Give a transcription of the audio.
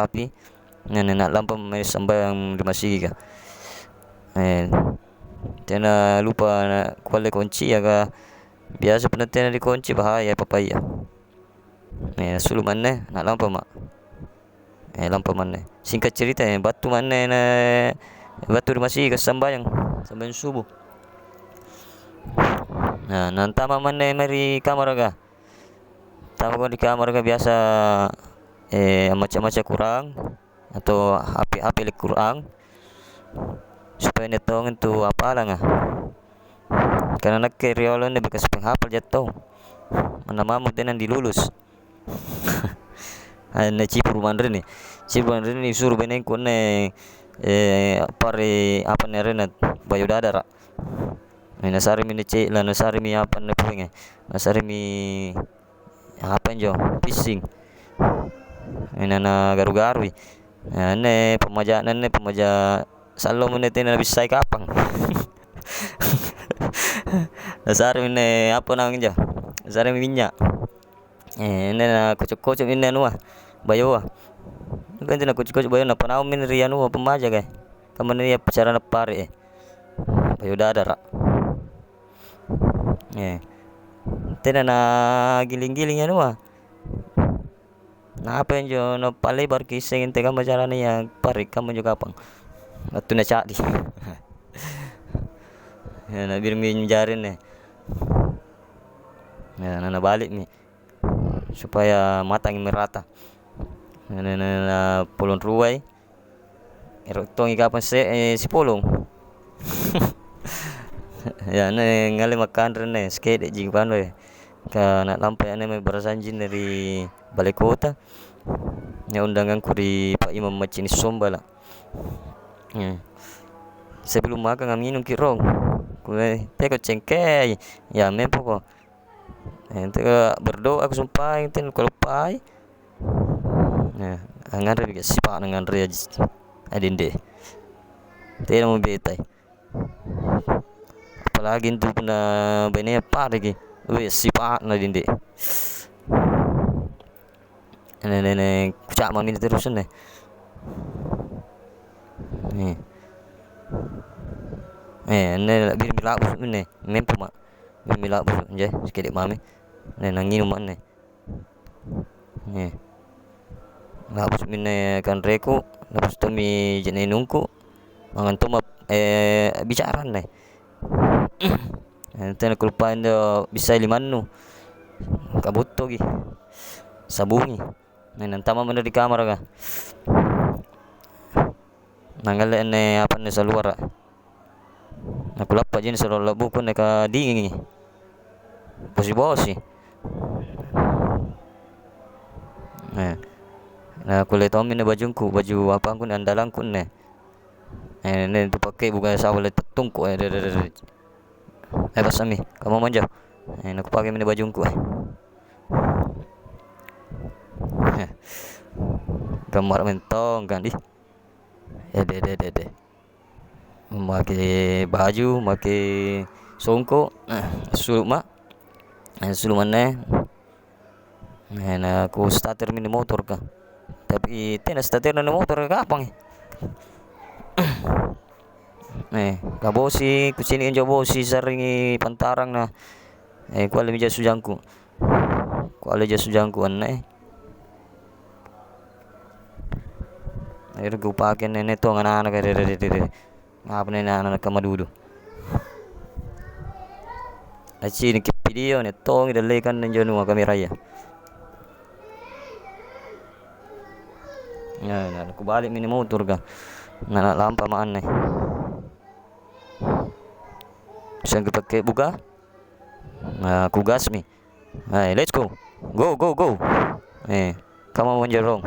api. Nak lampa may sembayang di masjid ka. Tena lupa na kuali kunci ya ka. Biasa penantian dikunci bahaya papaya. Sulu manne nak lampa mak. Lampa manne. Singkat cerita batu manne na batu di masjid ka sembayang subuh. Nantama manne mari kamar ka. Tama ko di kamar ka biasa macam-macam kurang atau HP kurang supaya netong itu apa lang karena nak riolon ni bekas penghapal jatuh mana mamut dan dilulus na cipur mandri ni suruh beneng ko ne pare apa ne renat bayu dadara nasari mi ce la nasari mi apa ne punya nasari mi apa njo pising na garu-garu ne pemaja salo mo nete na bisay kapang nasari mi ne apa nang njo nasari mi minyak ne na kucuk-kucuk min anu bayo ganti na kucuk-kucuk bayo na panau min rianu pemaja kay kaman niya pacara na pare bayo dadara tena na giling-giling anu na apa njo no palebar kiseng te kama carane yang pare kamu juga kapang atu na cadi na birmi jarin na balik mi supaya matang merata na pulun ruai tongi kapan si pulung ngale makan rene skede jingpan ka nak lampai ane berasanjin dari balai kota undangan ku di Pak Imam Macini Sombala. Sebelum makan minum kirong kue teko cengkeh ya mempo ko ente berdoa aku sumpah ente kalau pai ngandre biga sipa ngandre adinde tena mo betai apalagi itu na bene pa lagi sipa na dinde ne kucak mamin terusan ne bir milabus ne mempo mak bir milabus je sekede mami nanginu mak labus minne kan reku labus tomi jene nungku mangan toma bicara tena kulpain do bisa limannu kabutto gi sabungi nantama mana di kamar ka nangale apa ne saluara aku lappa jin salo buku ne ka dingin bosi na kulit tomi ne baju apa aku andalanku ne tu pakai bukan sawal tungku pasami kamu manja aku pakai mini bajungku gambar mentong kan de memakai baju memakai songko suluk mak suluk mana aku starter mini motor ka tapi tena starter na motor ka apang kabosi kusini enjo bosi saringi pantarang na kuali meja sujangku akhirnya gue pakai nenek tuh anak-anak ngapa nih anak kamadudu aci ini video nih tong ide kan nenjonu kamera ya aku balik mini motor kan nak lampa maan nih bisa pakai buka aku gas mi let's go kamu mau jerong